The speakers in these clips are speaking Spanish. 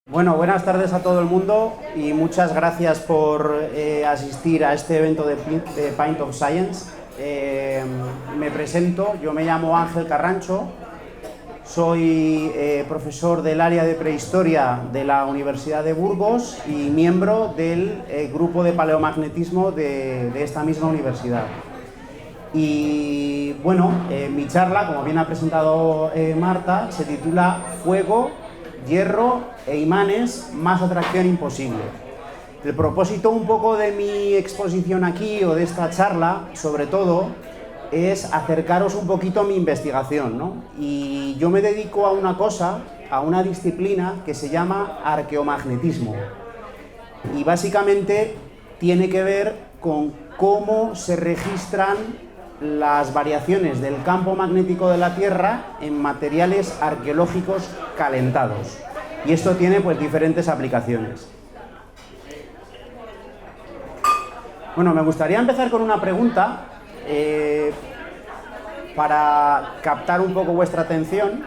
Bueno, buenas tardes a todo el mundo y muchas gracias por asistir a este evento de Pint of Science. Me presento, yo me llamo Ángel Carrancho, soy profesor del área de prehistoria de la Universidad de Burgos y miembro del grupo de paleomagnetismo de esta misma universidad. Y bueno, mi charla, como bien ha presentado Marta, se titula Fuego, Hierro e imanes, más atracción imposible. El propósito un poco de mi exposición aquí, o de esta charla, sobre todo, es acercaros un poquito a mi investigación, ¿no? Y yo me dedico a una cosa, a una disciplina que se llama arqueomagnetismo. Y básicamente tiene que ver con cómo se registran las variaciones del campo magnético de la Tierra en materiales arqueológicos calentados. Y esto tiene pues diferentes aplicaciones. Bueno, me gustaría empezar con una pregunta para captar un poco vuestra atención,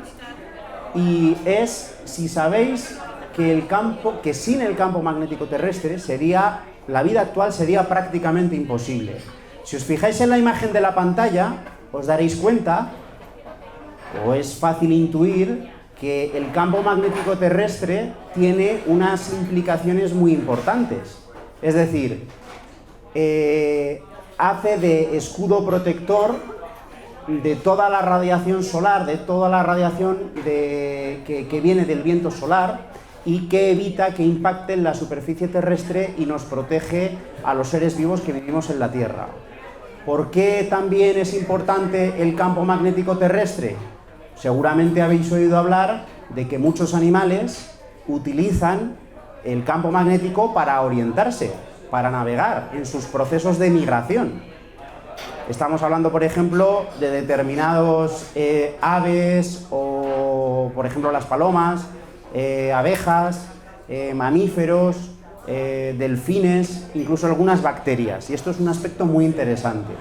y es si sabéis que sin el campo magnético terrestre la vida actual sería prácticamente imposible. Si os fijáis en la imagen de la pantalla, os daréis cuenta, o es fácil intuir, que el campo magnético terrestre tiene unas implicaciones muy importantes. Es decir, hace de escudo protector de toda la radiación solar, de toda la radiación que viene del viento solar, y que evita que impacte en la superficie terrestre y nos protege a los seres vivos que vivimos en la Tierra. ¿Por qué también es importante el campo magnético terrestre? Seguramente habéis oído hablar de que muchos animales utilizan el campo magnético para orientarse, para navegar en sus procesos de migración. Estamos hablando, por ejemplo, de determinados aves o, por ejemplo, las palomas, abejas, mamíferos, delfines, incluso algunas bacterias. Y esto es un aspecto muy interesante.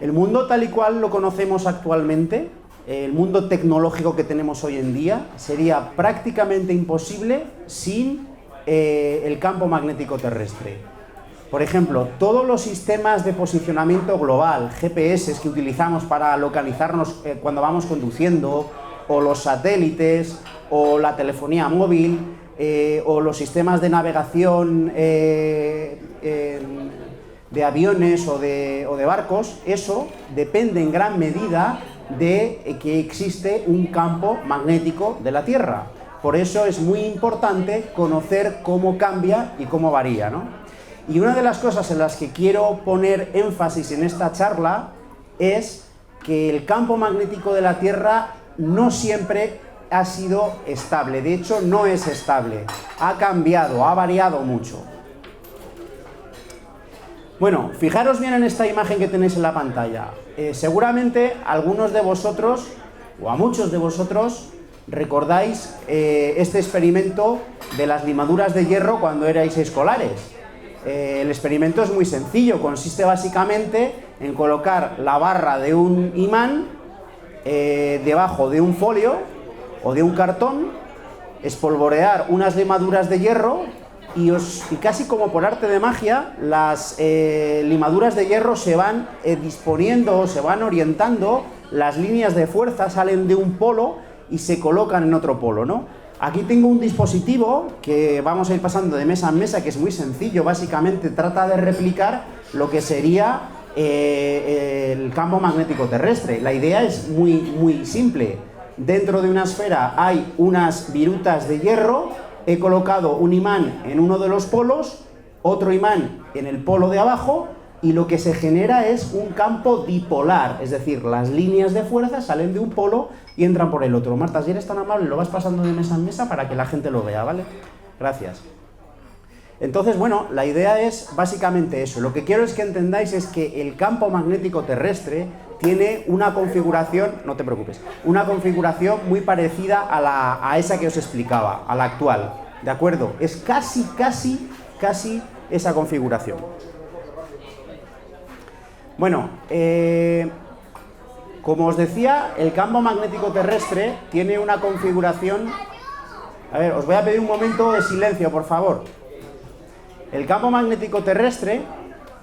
El mundo tal y cual lo conocemos actualmente, el mundo tecnológico que tenemos hoy en día, sería prácticamente imposible sin el campo magnético terrestre. Por ejemplo, todos los sistemas de posicionamiento global, GPS que utilizamos para localizarnos cuando vamos conduciendo, o los satélites, o la telefonía móvil, o los sistemas de navegación de aviones o de barcos, eso depende en gran medida de que existe un campo magnético de la Tierra. Por eso es muy importante conocer cómo cambia y cómo varía, ¿no? Y una de las cosas en las que quiero poner énfasis en esta charla es que el campo magnético de la Tierra no siempre ha sido estable. De hecho, no es estable. Ha cambiado, ha variado mucho. Bueno, fijaros bien en esta imagen que tenéis en la pantalla. Seguramente algunos de vosotros, o a muchos de vosotros, recordáis este experimento de las limaduras de hierro cuando erais escolares. El experimento es muy sencillo, consiste básicamente en colocar la barra de un imán debajo de un folio o de un cartón, espolvorear unas limaduras de hierro y casi como por arte de magia, las limaduras de hierro se van disponiendo, se van orientando, las líneas de fuerza salen de un polo y se colocan en otro polo, ¿no? Aquí tengo un dispositivo que vamos a ir pasando de mesa en mesa, que es muy sencillo, básicamente trata de replicar lo que sería el campo magnético terrestre. La idea es muy simple. Dentro de una esfera hay unas virutas de hierro, he colocado un imán en uno de los polos, otro imán en el polo de abajo, y lo que se genera es un campo dipolar, es decir, las líneas de fuerza salen de un polo y entran por el otro. Marta, si eres tan amable, lo vas pasando de mesa en mesa para que la gente lo vea, ¿vale? Gracias. Entonces, bueno, la idea es básicamente eso. Lo que quiero es que entendáis es que el campo magnético terrestre tiene una configuración, no te preocupes, una configuración muy parecida a esa que os explicaba, a la actual, ¿de acuerdo? Es casi esa configuración. Bueno, como os decía, el campo magnético terrestre tiene una configuración A ver, os voy a pedir un momento de silencio, por favor. El campo magnético terrestre,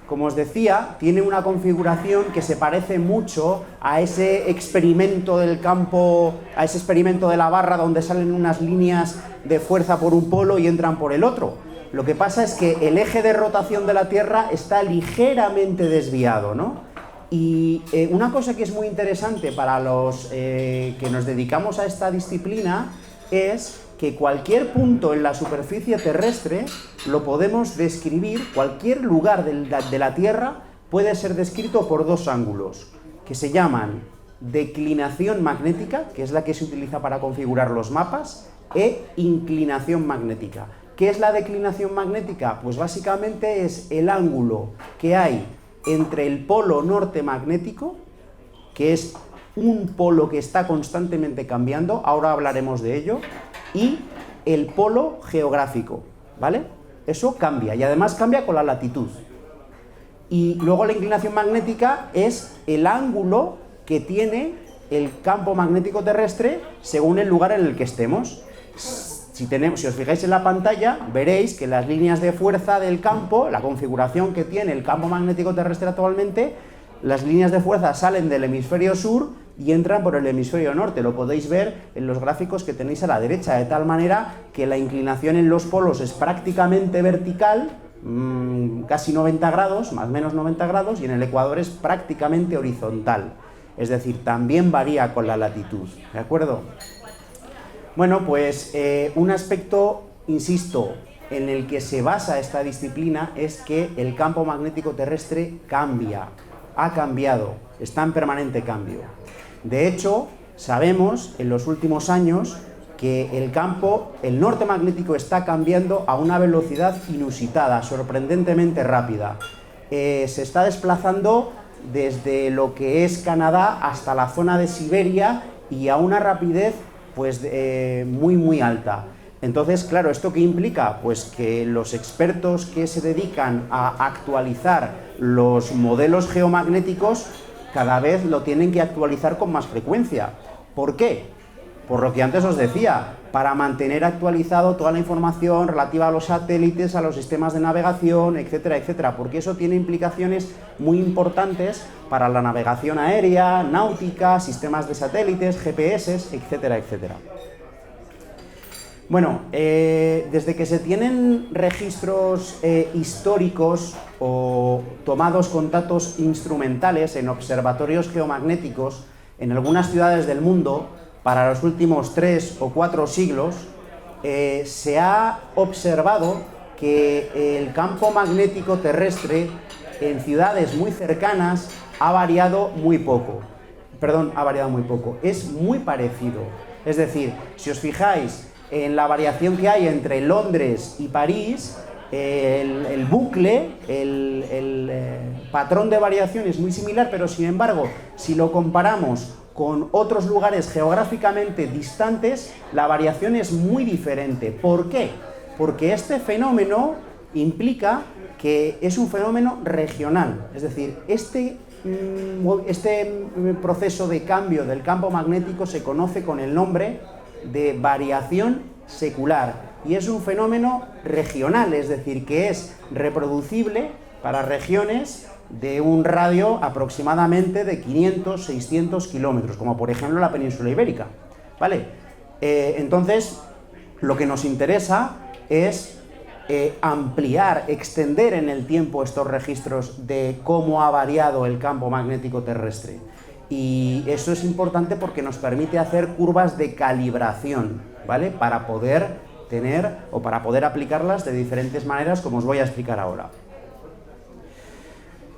como os decía, tiene una configuración que se parece mucho a ese experimento del campo, a ese experimento de la barra donde salen unas líneas de fuerza por un polo y entran por el otro. Lo que pasa es que el eje de rotación de la Tierra está ligeramente desviado, ¿no? Y una cosa que es muy interesante para los que nos dedicamos a esta disciplina es que cualquier punto en la superficie terrestre lo podemos describir, cualquier lugar de la Tierra puede ser descrito por dos ángulos, que se llaman declinación magnética, que es la que se utiliza para configurar los mapas, e inclinación magnética. ¿Qué es la declinación magnética? Pues básicamente es el ángulo que hay entre el polo norte magnético, que es un polo que está constantemente cambiando, ahora hablaremos de ello, y el polo geográfico, ¿vale? Eso cambia, y además cambia con la latitud. Y luego la inclinación magnética es el ángulo que tiene el campo magnético terrestre según el lugar en el que estemos. Si os fijáis en la pantalla, veréis que las líneas de fuerza del campo, la configuración que tiene el campo magnético terrestre actualmente, las líneas de fuerza salen del hemisferio sur y entran por el hemisferio norte. Lo podéis ver en los gráficos que tenéis a la derecha, de tal manera que la inclinación en los polos es prácticamente vertical, casi 90 grados, más o menos 90 grados, y en el ecuador es prácticamente horizontal. Es decir, también varía con la latitud, ¿de acuerdo? Bueno, pues un aspecto, insisto, en el que se basa esta disciplina es que el campo magnético terrestre cambia, ha cambiado, está en permanente cambio. De hecho, sabemos en los últimos años que el norte magnético está cambiando a una velocidad inusitada, sorprendentemente rápida. Se está desplazando desde lo que es Canadá hasta la zona de Siberia y a una rapidez pues muy alta. Entonces, claro, ¿esto qué implica? Pues que los expertos que se dedican a actualizar los modelos geomagnéticos cada vez lo tienen que actualizar con más frecuencia. ¿Por qué? Por lo que antes os decía, para mantener actualizado toda la información relativa a los satélites, a los sistemas de navegación, etcétera, etcétera, porque eso tiene implicaciones muy importantes para la navegación aérea, náutica, sistemas de satélites, GPS, etcétera, etcétera. Bueno, desde que se tienen registros históricos o tomados con datos instrumentales en observatorios geomagnéticos en algunas ciudades del mundo, para los últimos 3 o 4 siglos, se ha observado que el campo magnético terrestre en ciudades muy cercanas ha variado muy poco. Perdón, ha variado muy poco. Es muy parecido. Es decir, si os fijáis en la variación que hay entre Londres y París, el bucle, el patrón de variación es muy similar, pero sin embargo, si lo comparamos con otros lugares geográficamente distantes, la variación es muy diferente. ¿Por qué? Porque este fenómeno implica que es un fenómeno regional, es decir, este proceso de cambio del campo magnético se conoce con el nombre de variación secular y es un fenómeno regional, es decir, que es reproducible para regiones de un radio aproximadamente de 500-600 kilómetros, como por ejemplo la península ibérica, ¿vale? Entonces, lo que nos interesa es ampliar, extender en el tiempo estos registros de cómo ha variado el campo magnético terrestre. Y eso es importante porque nos permite hacer curvas de calibración, ¿vale? Para poder tener o para poder aplicarlas de diferentes maneras, como os voy a explicar ahora.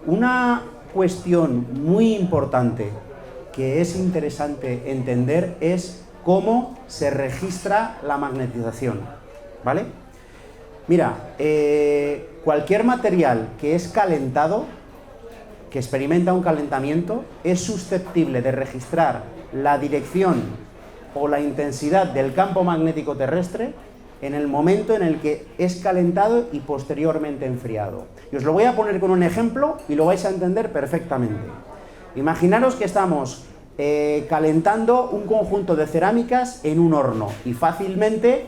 Una cuestión muy importante que es interesante entender es cómo se registra la magnetización, ¿vale? Mira, cualquier material que es calentado, que experimenta un calentamiento, es susceptible de registrar la dirección o la intensidad del campo magnético terrestre en el momento en el que es calentado y posteriormente enfriado. Y os lo voy a poner con un ejemplo y lo vais a entender perfectamente. Imaginaros que estamos calentando un conjunto de cerámicas en un horno y fácilmente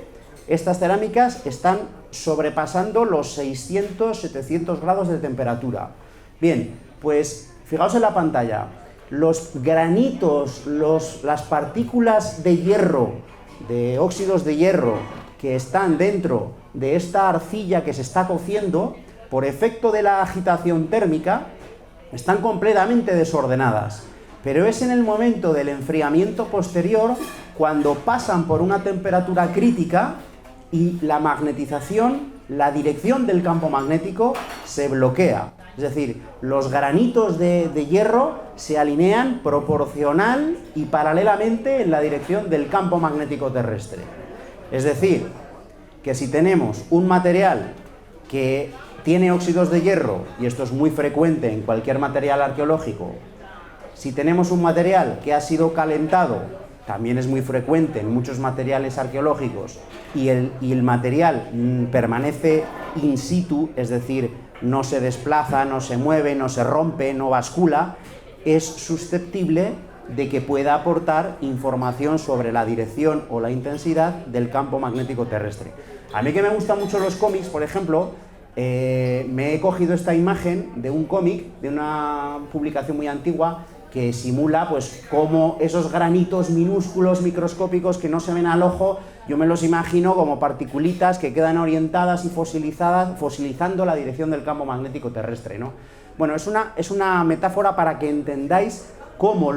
Estas cerámicas están sobrepasando los 600-700 grados de temperatura. Bien, pues fijaos en la pantalla, los granitos, las partículas de hierro, de óxidos de hierro, que están dentro de esta arcilla que se está cociendo, por efecto de la agitación térmica, están completamente desordenadas. Pero es en el momento del enfriamiento posterior cuando pasan por una temperatura crítica y la magnetización, la dirección del campo magnético se bloquea. Es decir, los granitos de hierro se alinean proporcional y paralelamente en la dirección del campo magnético terrestre. Es decir, que si tenemos un material que tiene óxidos de hierro, y esto es muy frecuente en cualquier material arqueológico, si tenemos un material que ha sido calentado, también es muy frecuente en muchos materiales arqueológicos, y el material permanece in situ, es decir, no se desplaza, no se mueve, no se rompe, no bascula, es susceptible de que pueda aportar información sobre la dirección o la intensidad del campo magnético terrestre. A mí que me gustan mucho los cómics, por ejemplo, me he cogido esta imagen de un cómic, de una publicación muy antigua, que simula pues cómo esos granitos minúsculos, microscópicos que no se ven al ojo, yo me los imagino como partículas que quedan orientadas y fosilizadas, fosilizando la dirección del campo magnético terrestre, ¿no? Bueno, es una metáfora para que entendáis cómo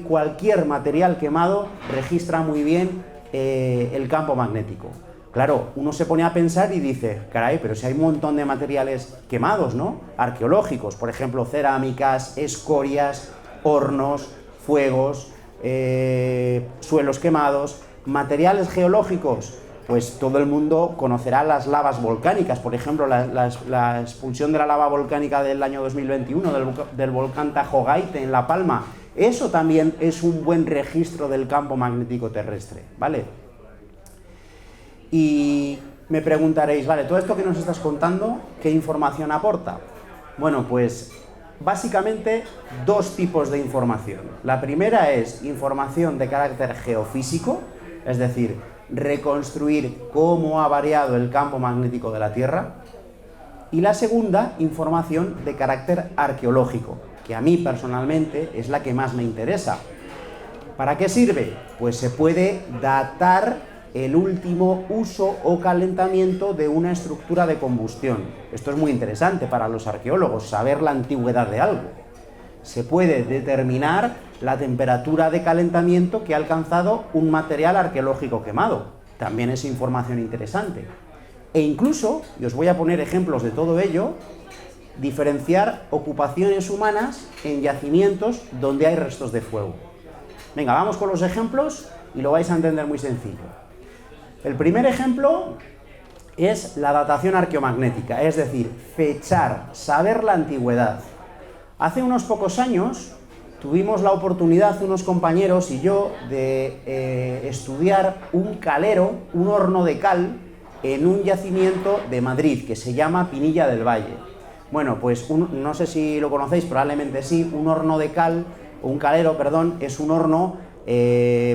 cualquier material quemado registra muy bien el campo magnético. Claro, uno se pone a pensar y dice, caray, pero si hay un montón de materiales quemados, ¿no? Arqueológicos, por ejemplo, cerámicas, escorias, hornos, fuegos, suelos quemados, materiales geológicos, pues todo el mundo conocerá las lavas volcánicas, por ejemplo, la expulsión de la lava volcánica del año 2021 del volcán Tajo Gaite en La Palma. Eso también es un buen registro del campo magnético terrestre, ¿vale? Y me preguntaréis, vale, todo esto que nos estás contando, ¿qué información aporta? Bueno, pues básicamente dos tipos de información. La primera es información de carácter geofísico, es decir, reconstruir cómo ha variado el campo magnético de la Tierra. Y la segunda, información de carácter arqueológico, que a mí personalmente es la que más me interesa. ¿Para qué sirve? Pues se puede datar el último uso o calentamiento de una estructura de combustión. Esto es muy interesante para los arqueólogos, saber la antigüedad de algo. Se puede determinar la temperatura de calentamiento que ha alcanzado un material arqueológico quemado. También es información interesante. E incluso, y os voy a poner ejemplos de todo ello, diferenciar ocupaciones humanas en yacimientos donde hay restos de fuego. Venga, vamos con los ejemplos y lo vais a entender muy sencillo. El primer ejemplo es la datación arqueomagnética, es decir, fechar, saber la antigüedad. Hace unos pocos años tuvimos la oportunidad, unos compañeros y yo, de estudiar un calero, un horno de cal, en un yacimiento de Madrid que se llama Pinilla del Valle. Bueno, pues no sé si lo conocéis, probablemente sí, un horno de cal, o un calero, perdón, es un horno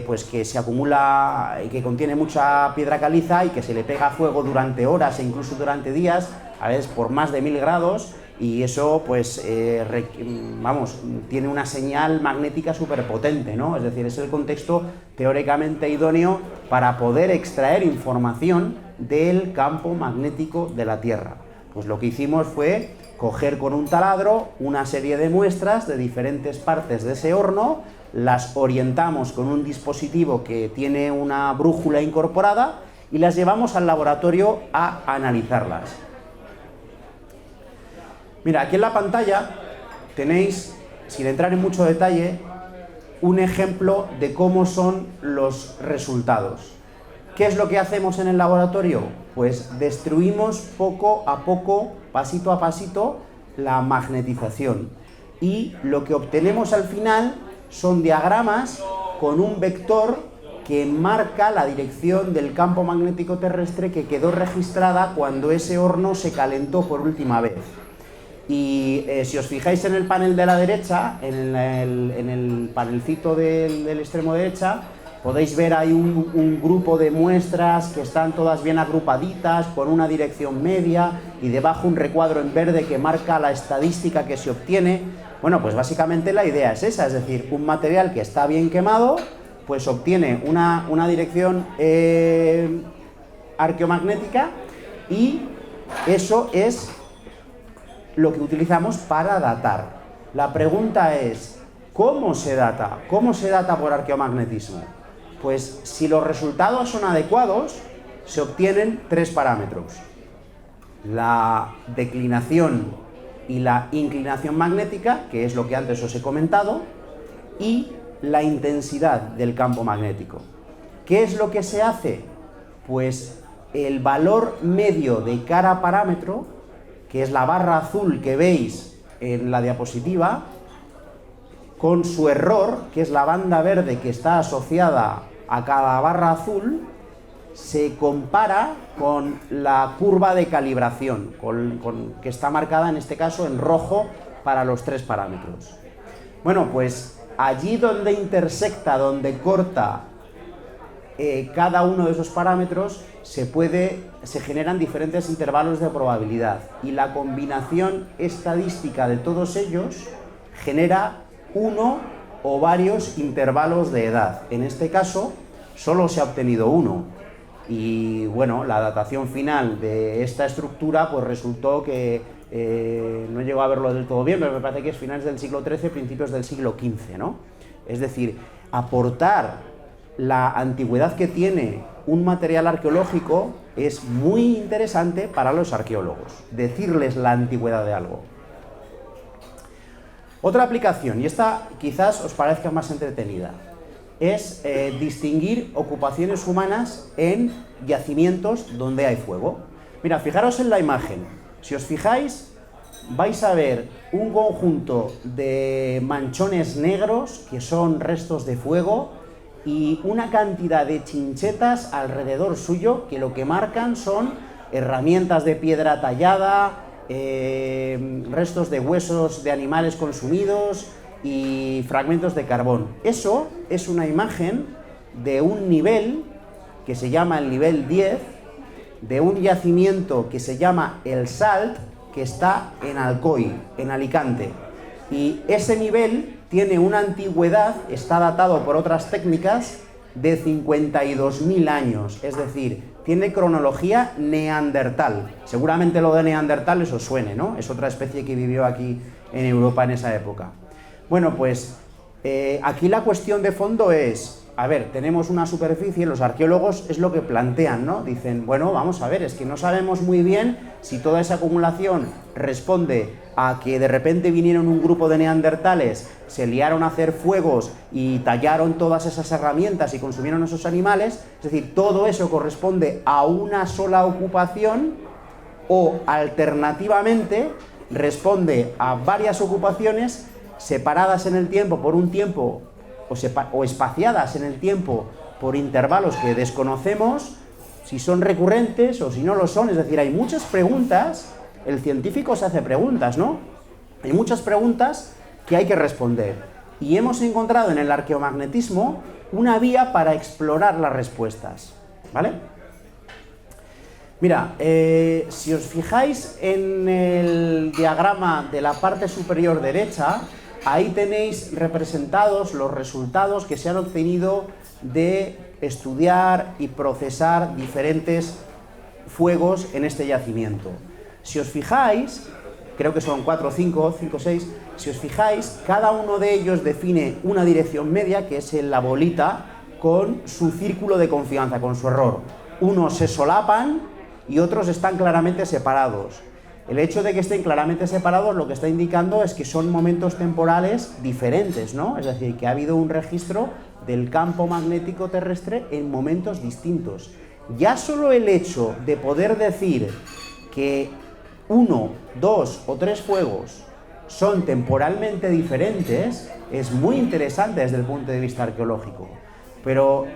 pues que se acumula y que contiene mucha piedra caliza y que se le pega fuego durante horas e incluso durante días, a veces por más de 1000 grados, y eso pues tiene una señal magnética súper potente, ¿no? Es decir, es el contexto teóricamente idóneo para poder extraer información del campo magnético de la Tierra. Pues lo que hicimos fue coger con un taladro una serie de muestras de diferentes partes de ese horno, las orientamos con un dispositivo que tiene una brújula incorporada y las llevamos al laboratorio a analizarlas. Mira, aquí en la pantalla tenéis, sin entrar en mucho detalle, un ejemplo de cómo son los resultados. ¿Qué es lo que hacemos en el laboratorio? Pues destruimos poco a poco, pasito a pasito, la magnetización. Y lo que obtenemos al final son diagramas con un vector que marca la dirección del campo magnético terrestre que quedó registrada cuando ese horno se calentó por última vez. Y si os fijáis en el panel de la derecha, en el panelcito del extremo derecha, Podéis ver ahí un grupo de muestras que están todas bien agrupaditas, con una dirección media, y debajo un recuadro en verde que marca la estadística que se obtiene. Bueno, pues básicamente la idea es esa, es decir, un material que está bien quemado, pues obtiene una dirección arqueomagnética, y eso es lo que utilizamos para datar. La pregunta es, ¿cómo se data? ¿Cómo se data por arqueomagnetismo? Pues si los resultados son adecuados, se obtienen tres parámetros: la declinación y la inclinación magnética, que es lo que antes os he comentado, y la intensidad del campo magnético. ¿Qué es lo que se hace? Pues el valor medio de cada parámetro, que es la barra azul que veis en la diapositiva, con su error, que es la banda verde que está asociada a cada barra azul, se compara con la curva de calibración, que está marcada en este caso en rojo para los tres parámetros. Bueno, pues allí donde intersecta, donde corta cada uno de esos parámetros, se generan diferentes intervalos de probabilidad, y la combinación estadística de todos ellos genera uno o varios intervalos de edad. En este caso solo se ha obtenido uno, y bueno, la datación final de esta estructura pues resultó que no llegó a verlo del todo bien, pero me parece que es finales del siglo XIII, principios del siglo XV, ¿no? Es decir, aportar la antigüedad que tiene un material arqueológico es muy interesante para los arqueólogos, decirles la antigüedad de algo. Otra aplicación, y esta quizás os parezca más entretenida, es distinguir ocupaciones humanas en yacimientos donde hay fuego. Mira, fijaros en la imagen. Si os fijáis, vais a ver un conjunto de manchones negros que son restos de fuego, y una cantidad de chinchetas alrededor suyo que lo que marcan son herramientas de piedra tallada, restos de huesos de animales consumidos y fragmentos de carbón. Eso es una imagen de un nivel que se llama el nivel 10, de un yacimiento que se llama el Salt, que está en Alcoy, en Alicante. Y ese nivel tiene una antigüedad, está datado por otras técnicas, de 52.000 años, es decir, tiene cronología neandertal. Seguramente lo de neandertal os suene, ¿no? Es otra especie que vivió aquí en Europa en esa época. Bueno, pues aquí la cuestión de fondo es, a ver, tenemos una superficie, los arqueólogos es lo que plantean, ¿no? Dicen, bueno, vamos a ver, es que no sabemos muy bien si toda esa acumulación responde a que de repente vinieron un grupo de neandertales, se liaron a hacer fuegos y tallaron todas esas herramientas y consumieron esos animales, es decir, todo eso corresponde a una sola ocupación, o alternativamente responde a varias ocupaciones separadas en el tiempo por un tiempo, o espaciadas en el tiempo por intervalos que desconocemos si son recurrentes o si no lo son. Es decir, hay muchas preguntas, el científico se hace preguntas, ¿no? Hay muchas preguntas que hay que responder, y hemos encontrado en el arqueomagnetismo una vía para explorar las respuestas, ¿vale? Mira, si os fijáis en el diagrama de la parte superior derecha, ahí tenéis representados los resultados que se han obtenido de estudiar y procesar diferentes fuegos en este yacimiento. Si os fijáis, creo que son 4 o 5 o 6, si os fijáis, cada uno de ellos define una dirección media, que es la bolita, con su círculo de confianza, con su error. Unos se solapan y otros están claramente separados. El hecho de que estén claramente separados lo que está indicando es que son momentos temporales diferentes, ¿no? Es decir, que ha habido un registro del campo magnético terrestre en momentos distintos. Ya solo el hecho de poder decir que 1, 2 o 3 fuegos son temporalmente diferentes es muy interesante desde el punto de vista arqueológico. Pero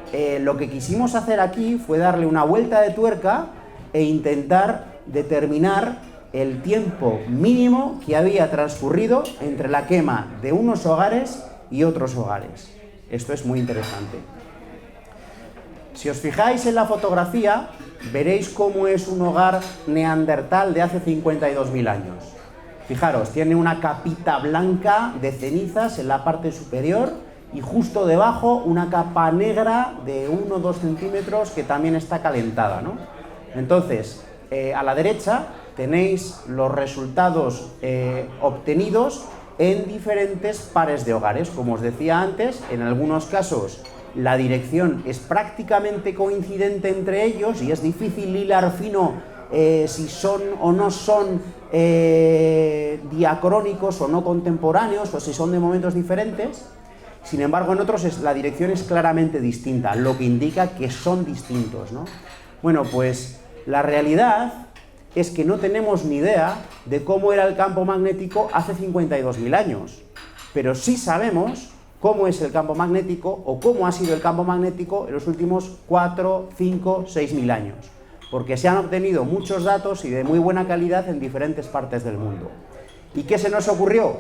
lo que quisimos hacer aquí fue darle una vuelta de tuerca e intentar determinar el tiempo mínimo que había transcurrido entre la quema de unos hogares y otros hogares. Esto es muy interesante. Si os fijáis en la fotografía, veréis cómo es un hogar neandertal de hace 52.000 años. Fijaros, tiene una capita blanca de cenizas en la parte superior y justo debajo una capa negra de 1 o 2 centímetros que también está calentada, ¿no? Entonces, a la derecha tenéis los resultados obtenidos en diferentes pares de hogares. Como os decía antes, en algunos casos la dirección es prácticamente coincidente entre ellos y es difícil hilar fino si son o no son diacrónicos o no contemporáneos, o si son de momentos diferentes. Sin embargo, en otros la dirección es claramente distinta, lo que indica que son distintos, ¿no? Bueno, pues la realidad es que no tenemos ni idea de cómo era el campo magnético hace 52.000 años, pero sí sabemos cómo es el campo magnético o cómo ha sido el campo magnético en los últimos 4, 5, 6.000 años, porque se han obtenido muchos datos y de muy buena calidad en diferentes partes del mundo. ¿Y qué se nos ocurrió?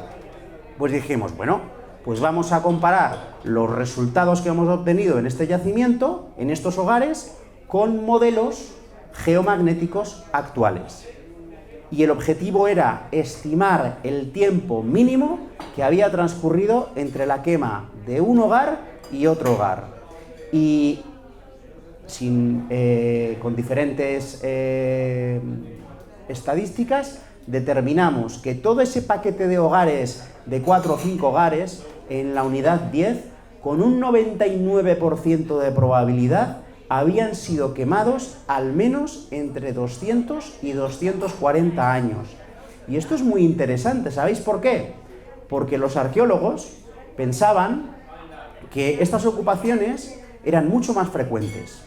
Pues dijimos, bueno, pues vamos a comparar los resultados que hemos obtenido en este yacimiento, en estos hogares, con modelos geomagnéticos actuales. Y el objetivo era estimar el tiempo mínimo que había transcurrido entre la quema de un hogar y otro hogar. Y con diferentes estadísticas determinamos que todo ese paquete de hogares, de 4 o 5 hogares, en la unidad 10, con un 99% de probabilidad, habían sido quemados al menos entre 200 y 240 años. Y esto es muy interesante, ¿sabéis por qué? Porque los arqueólogos pensaban que estas ocupaciones eran mucho más frecuentes.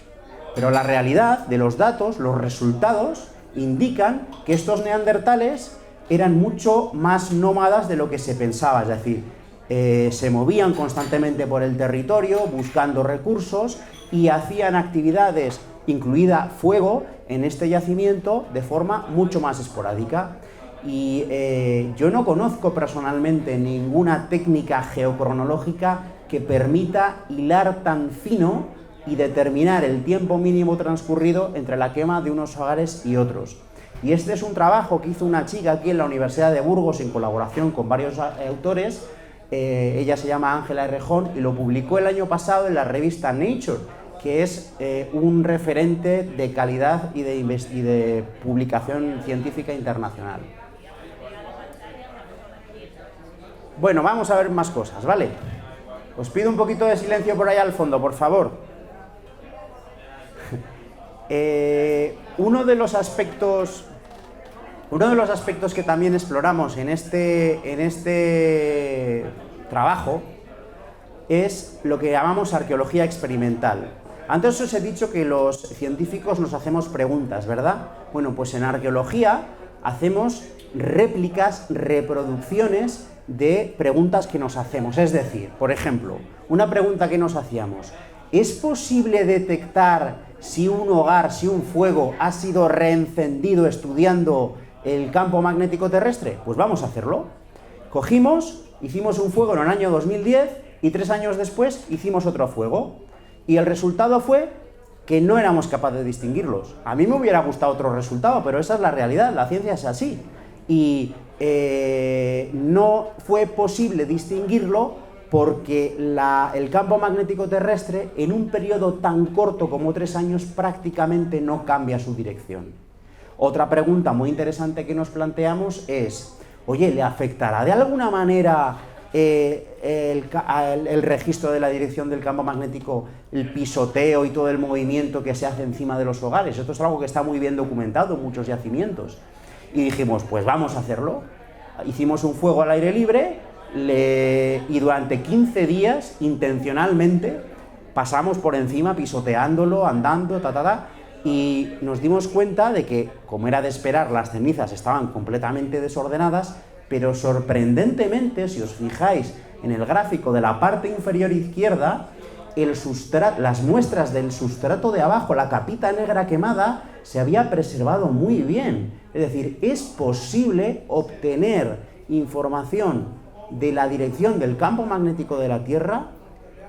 Pero la realidad de los datos, los resultados, indican que estos neandertales eran mucho más nómadas de lo que se pensaba, es decir, se movían constantemente por el territorio buscando recursos y hacían actividades, incluida fuego, en este yacimiento de forma mucho más esporádica. Y yo no conozco personalmente ninguna técnica geocronológica que permita hilar tan fino y determinar el tiempo mínimo transcurrido entre la quema de unos hogares y otros. Y este es un trabajo que hizo una chica aquí en la Universidad de Burgos en colaboración con varios autores. Ella se llama Ángela Errejón y lo publicó el año pasado en la revista Nature, que es un referente de calidad y de publicación científica internacional. Bueno, vamos a ver más cosas, ¿vale? Os pido un poquito de silencio por ahí al fondo, por favor. Uno de los aspectos que también exploramos en este trabajo es lo que llamamos arqueología experimental. Antes os he dicho que los científicos nos hacemos preguntas, ¿verdad? Bueno, pues en arqueología hacemos réplicas, reproducciones de preguntas que nos hacemos. Es decir, por ejemplo, una pregunta que nos hacíamos: ¿es posible detectar si un hogar, si un fuego ha sido reencendido estudiando el campo magnético terrestre? Pues vamos a hacerlo. Cogimos, hicimos un fuego en el año 2010 y 3 años después hicimos otro fuego. Y el resultado fue que no éramos capaces de distinguirlos. A mí me hubiera gustado otro resultado, pero esa es la realidad, la ciencia es así. Y no fue posible distinguirlo porque el campo magnético terrestre en un periodo tan corto como 3 años prácticamente no cambia su dirección. Otra pregunta muy interesante que nos planteamos es: oye, ¿le afectará de alguna manera el registro de la dirección del campo magnético, el pisoteo y todo el movimiento que se hace encima de los hogares? Esto es algo que está muy bien documentado en muchos yacimientos. Y dijimos, pues vamos a hacerlo. Hicimos un fuego al aire libre y durante 15 días, intencionalmente, pasamos por encima pisoteándolo, andando, y nos dimos cuenta de que, como era de esperar, las cenizas estaban completamente desordenadas, pero sorprendentemente, si os fijáis en el gráfico de la parte inferior izquierda, las muestras del sustrato de abajo, la capita negra quemada, se había preservado muy bien. Es decir, es posible obtener información de la dirección del campo magnético de la Tierra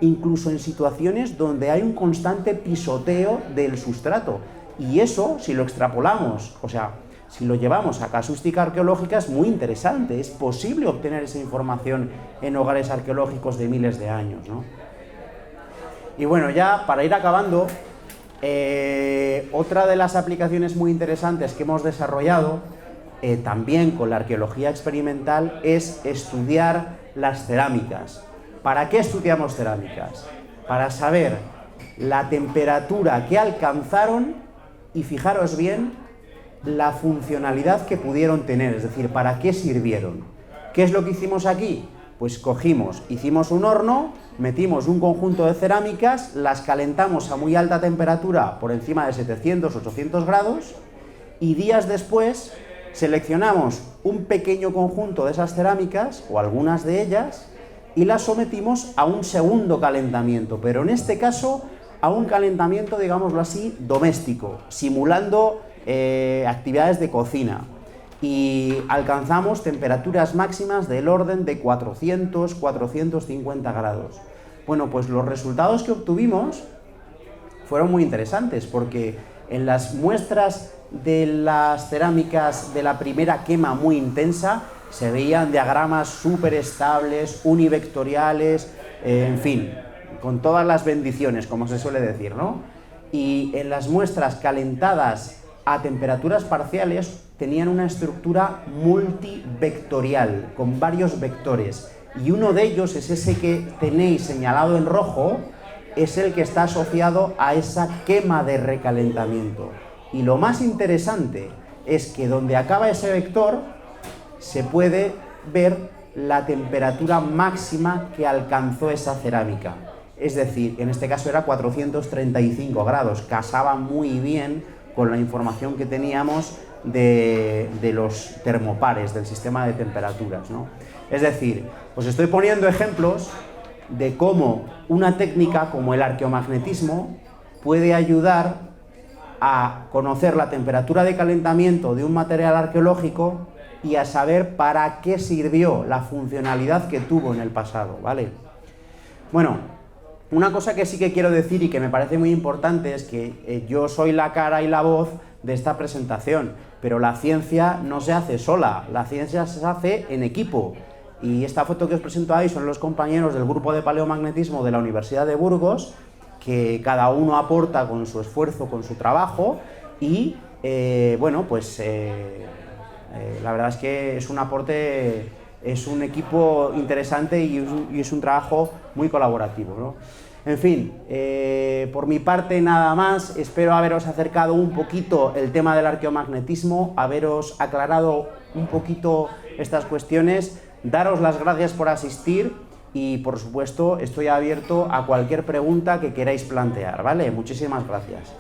incluso en situaciones donde hay un constante pisoteo del sustrato. Y eso, si lo extrapolamos, o sea, si lo llevamos a casuística arqueológica, es muy interesante. Es posible obtener esa información en hogares arqueológicos de miles de años, ¿no? Y bueno, ya para ir acabando, otra de las aplicaciones muy interesantes que hemos desarrollado, también con la arqueología experimental, es estudiar las cerámicas. ¿Para qué estudiamos cerámicas? Para saber la temperatura que alcanzaron y, fijaros bien, la funcionalidad que pudieron tener, es decir, ¿para qué sirvieron? ¿Qué es lo que hicimos aquí? Pues hicimos un horno, metimos un conjunto de cerámicas, las calentamos a muy alta temperatura, por encima de 700, 800 grados, y días después seleccionamos un pequeño conjunto de esas cerámicas, o algunas de ellas, y las sometimos a un segundo calentamiento, pero en este caso a un calentamiento, digámoslo así, doméstico, simulando actividades de cocina. Y alcanzamos temperaturas máximas del orden de 400, 450 grados. Bueno, pues los resultados que obtuvimos fueron muy interesantes, porque en las muestras de las cerámicas de la primera quema muy intensa se veían diagramas súper estables, univectoriales, en fin, con todas las bendiciones, como se suele decir, ¿no? Y en las muestras calentadas a temperaturas parciales tenían una estructura multivectorial, con varios vectores, y uno de ellos es ese que tenéis señalado en rojo, es el que está asociado a esa quema de recalentamiento. Y lo más interesante es que donde acaba ese vector se puede ver la temperatura máxima que alcanzó esa cerámica. Es decir, en este caso era 435 grados, casaba muy bien con la información que teníamos de los termopares, del sistema de temperaturas, ¿no? Es decir, os estoy poniendo ejemplos de cómo una técnica como el arqueomagnetismo puede ayudar a conocer la temperatura de calentamiento de un material arqueológico y a saber para qué sirvió, la funcionalidad que tuvo en el pasado, ¿vale? Bueno, una cosa que sí que quiero decir y que me parece muy importante es que yo soy la cara y la voz de esta presentación, pero la ciencia no se hace sola, la ciencia se hace en equipo. Y esta foto que os presento ahí son los compañeros del grupo de paleomagnetismo de la Universidad de Burgos, que cada uno aporta con su esfuerzo, con su trabajo, y bueno, pues la verdad es que es un aporte, es un equipo interesante y es un trabajo muy colaborativo, ¿no? En fin, por mi parte nada más, espero haberos acercado un poquito el tema del arqueomagnetismo, haberos aclarado un poquito estas cuestiones, daros las gracias por asistir y por supuesto estoy abierto a cualquier pregunta que queráis plantear, ¿vale? Muchísimas gracias.